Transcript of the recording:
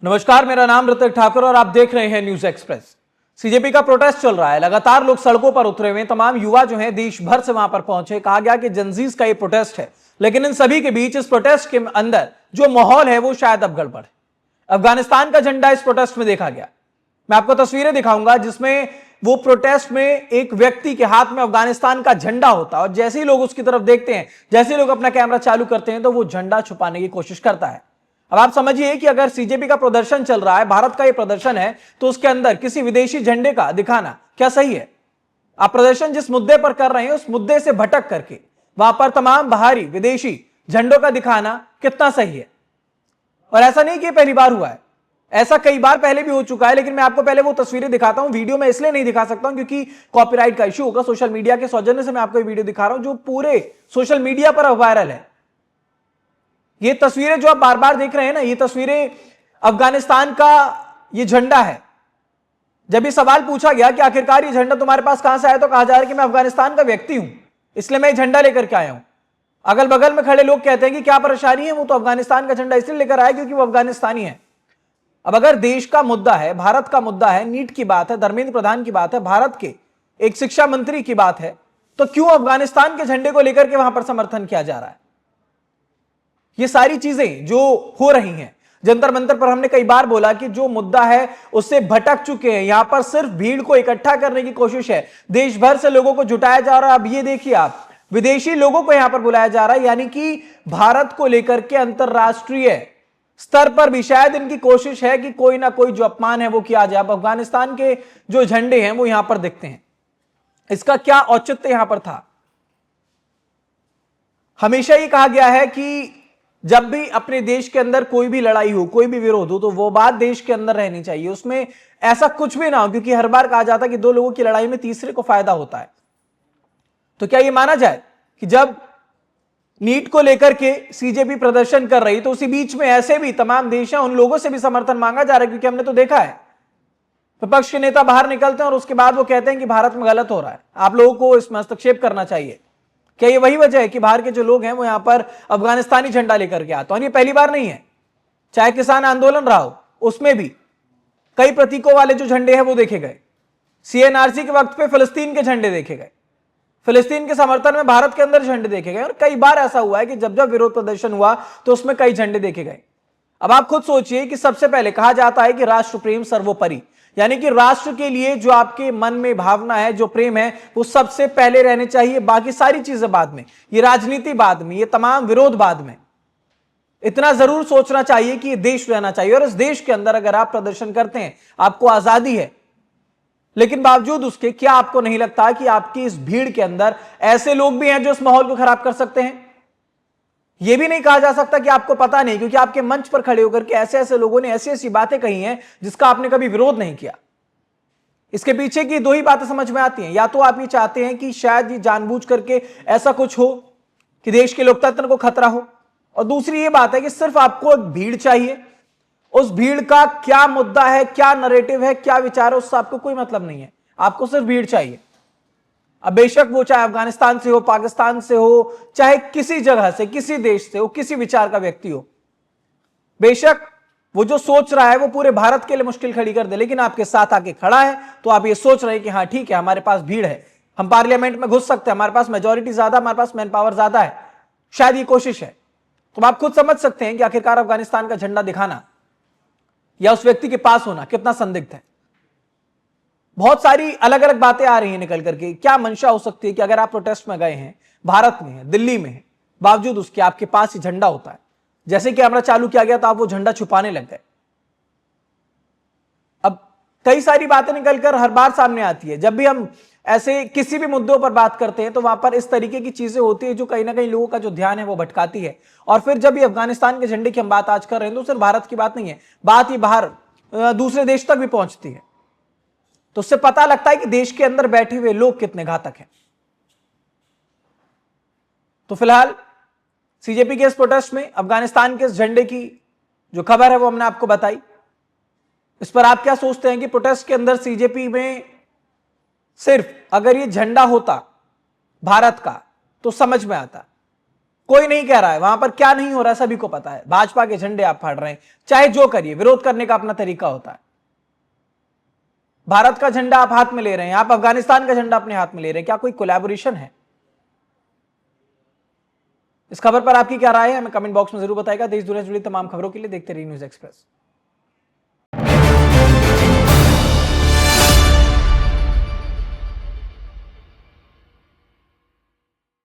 नमस्कार, मेरा नाम ऋतिक ठाकुर और आप देख रहे हैं न्यूज एक्सप्रेस। सीजेपी का प्रोटेस्ट चल रहा है, लगातार लोग सड़कों पर उतरे हुए, तमाम युवा जो हैं देश भर से वहां पर पहुंचे। कहा गया कि जनजीज का ये प्रोटेस्ट है, लेकिन इन सभी के बीच इस प्रोटेस्ट के अंदर जो माहौल है वो शायद अब गड़बड़ है। अफगानिस्तान का झंडा इस प्रोटेस्ट में देखा गया। मैं आपको तस्वीरें दिखाऊंगा जिसमें वो प्रोटेस्ट में एक व्यक्ति के हाथ में अफगानिस्तान का झंडा होता है और जैसे ही लोग उसकी तरफ देखते हैं, जैसे ही लोग अपना कैमरा चालू करते हैं तो वो झंडा छुपाने की कोशिश करता है। अब आप समझिए कि अगर सीजेपी का प्रदर्शन चल रहा है, भारत का यह प्रदर्शन है, तो उसके अंदर किसी विदेशी झंडे का दिखाना क्या सही है? आप प्रदर्शन जिस मुद्दे पर कर रहे हैं उस मुद्दे से भटक करके वहां पर तमाम बाहरी विदेशी झंडों का दिखाना कितना सही है? और ऐसा नहीं कि पहली बार हुआ है, ऐसा कई बार पहले भी हो चुका है। लेकिन मैं आपको पहले वो तस्वीरें दिखाता हूं। वीडियो में इसलिए नहीं दिखा सकता हूं क्योंकि कॉपीराइट का इश्यू होगा। सोशल मीडिया के सौजन्य से मैं आपको ये वीडियो दिखा रहा हूं जो पूरे सोशल मीडिया पर वायरल है। ये तस्वीरें जो आप बार बार देख रहे हैं ना, ये तस्वीरें अफगानिस्तान का ये झंडा है। जब ये सवाल पूछा गया कि आखिरकार ये झंडा तुम्हारे पास कहां से आया, तो कहा जा रहा है कि मैं अफगानिस्तान का व्यक्ति हूं, इसलिए मैं ये झंडा लेकर के आया हूं। अगल बगल में खड़े लोग कहते हैं कि क्या परेशानी है, वो तो अफगानिस्तान का झंडा इसलिए लेकर आया क्योंकि वो अफगानिस्तानी है। अब अगर देश का मुद्दा है, भारत का मुद्दा है, नीट की बात है, धर्मेंद्र प्रधान की बात है, भारत के एक शिक्षा मंत्री की बात है, तो क्यों अफगानिस्तान के झंडे को लेकर के वहां पर समर्थन किया जा रहा है? ये सारी चीजें जो हो रही हैं, जंतर मंतर पर हमने कई बार बोला कि जो मुद्दा है उससे भटक चुके हैं। यहां पर सिर्फ भीड़ को इकट्ठा करने की कोशिश है, देश भर से लोगों को जुटाया जा रहा है। अब ये देखिए आप, विदेशी लोगों को यहां पर बुलाया जा रहा है, यानी कि भारत को लेकर के अंतरराष्ट्रीय स्तर पर भी शायद इनकी कोशिश है कि कोई ना कोई जो अपमान है वो किया जाए। अब अफगानिस्तान के जो झंडे हैं वो यहां पर दिखते हैं, इसका क्या औचित्य यहां पर था? हमेशा ये कहा गया है कि जब भी अपने देश के अंदर कोई भी लड़ाई हो, कोई भी विरोध हो, तो वो बात देश के अंदर रहनी चाहिए, उसमें ऐसा कुछ भी ना हो, क्योंकि हर बार कहा जाता है कि दो लोगों की लड़ाई में तीसरे को फायदा होता है। तो क्या ये माना जाए कि जब नीट को लेकर के सीजेपी प्रदर्शन कर रही तो उसी बीच में ऐसे भी तमाम देश हैं, उन लोगों से भी समर्थन मांगा जा रहा है? क्योंकि हमने तो देखा है विपक्ष के नेता बाहर निकलते हैं और उसके बाद वो कहते हैं कि भारत में गलत हो रहा है, आप लोगों को इसमें हस्तक्षेप करना चाहिए। क्या ये वही वजह है कि बाहर के जो लोग हैं वो यहां पर अफगानिस्तानी झंडा लेकर के आते हैं? और ये पहली बार नहीं है, चाहे किसान आंदोलन रहा हो उसमें भी कई प्रतीकों वाले जो झंडे हैं वो देखे गए। सीएनआरसी के वक्त पे फिलिस्तीन के झंडे देखे गए, फिलिस्तीन के समर्थन में भारत के अंदर झंडे देखे गए, और कई बार ऐसा हुआ है कि जब जब विरोध प्रदर्शन हुआ तो उसमें कई झंडे देखे गए। अब आप खुद सोचिए कि सबसे पहले कहा जाता है कि राष्ट्र प्रेम सर्वोपरि, यानी कि राष्ट्र के लिए जो आपके मन में भावना है, जो प्रेम है, वो सबसे पहले रहने चाहिए, बाकी सारी चीजें बाद में, ये राजनीति बाद में, ये तमाम विरोध बाद में। इतना जरूर सोचना चाहिए कि ये देश रहना चाहिए, और इस देश के अंदर अगर आप प्रदर्शन करते हैं, आपको आजादी है, लेकिन बावजूद उसके क्या आपको नहीं लगता कि आपकी इस भीड़ के अंदर ऐसे लोग भी हैं जो इस माहौल को खराब कर सकते हैं? यह भी नहीं कहा जा सकता कि आपको पता नहीं, क्योंकि आपके मंच पर खड़े होकर के ऐसे ऐसे लोगों ने ऐसी ऐसी बातें कही हैं जिसका आपने कभी विरोध नहीं किया। इसके पीछे की दो ही बातें समझ में आती हैं, या तो आप ये चाहते हैं कि शायद ये जानबूझ करके ऐसा कुछ हो कि देश के लोकतंत्र को खतरा हो, और दूसरी ये बात है कि सिर्फ आपको एक भीड़ चाहिए, उस भीड़ का क्या मुद्दा है, क्या नरेटिव है, क्या विचार है, उससे आपको कोई मतलब नहीं है, आपको सिर्फ भीड़ चाहिए। अब बेशक वो चाहे अफगानिस्तान से हो, पाकिस्तान से हो, चाहे किसी जगह से, किसी देश से हो, किसी विचार का व्यक्ति हो, बेशक वो जो सोच रहा है वो पूरे भारत के लिए मुश्किल खड़ी कर दे, लेकिन आपके साथ आके खड़ा है तो आप ये सोच रहे हैं कि हाँ ठीक है, हमारे पास भीड़ है, हम पार्लियामेंट में घुस सकते हैं, हमारे पास मेजोरिटी ज्यादा, हमारे पास मैन पावर ज्यादा है, शायद ये कोशिश है। तो आप खुद समझ सकते हैं कि आखिरकार अफगानिस्तान का झंडा दिखाना या उस व्यक्ति के पास होना कितना संदिग्ध है। बहुत सारी अलग अलग बातें आ रही हैं निकल करके। क्या मंशा हो सकती है कि अगर आप प्रोटेस्ट में गए हैं, भारत में है, दिल्ली में है, बावजूद उसके आपके पास ही झंडा होता है, जैसे कैमरा चालू किया गया तो आप वो झंडा छुपाने लग गए। अब कई सारी बातें निकलकर हर बार सामने आती है, जब भी हम ऐसे किसी भी मुद्दों पर बात करते हैं तो वहां पर इस तरीके की चीजें होती है जो कहीं ना कहीं लोगों का जो ध्यान है वो भटकाती है। और फिर जब ये अफगानिस्तान के झंडे की हम बात आज कर रहे हैं तो सिर्फ भारत की बात नहीं है, बात ये बाहर दूसरे देश तक भी पहुंचती है, तो उससे पता लगता है कि देश के अंदर बैठे हुए लोग कितने घातक हैं। तो फिलहाल सीजेपी के इस प्रोटेस्ट में अफगानिस्तान के इस झंडे की जो खबर है वो हमने आपको बताई। इस पर आप क्या सोचते हैं कि प्रोटेस्ट के अंदर सीजेपी में सिर्फ अगर ये झंडा होता भारत का तो समझ में आता, कोई नहीं कह रहा है वहां पर क्या नहीं हो रहा है, सभी को पता है। भाजपा के झंडे आप फाड़ रहे हैं, चाहे जो करिए, विरोध करने का अपना तरीका होता है। भारत का झंडा आप हाथ में ले रहे हैं, आप अफगानिस्तान का झंडा अपने हाथ में ले रहे हैं, क्या कोई कोलैबोरेशन है? इस खबर पर आपकी क्या राय है, हमें कमेंट बॉक्स में जरूर बताएगा। देश दुनिया से जुड़ी तमाम खबरों के लिए देखते रहिए न्यूज़ एक्सप्रेस।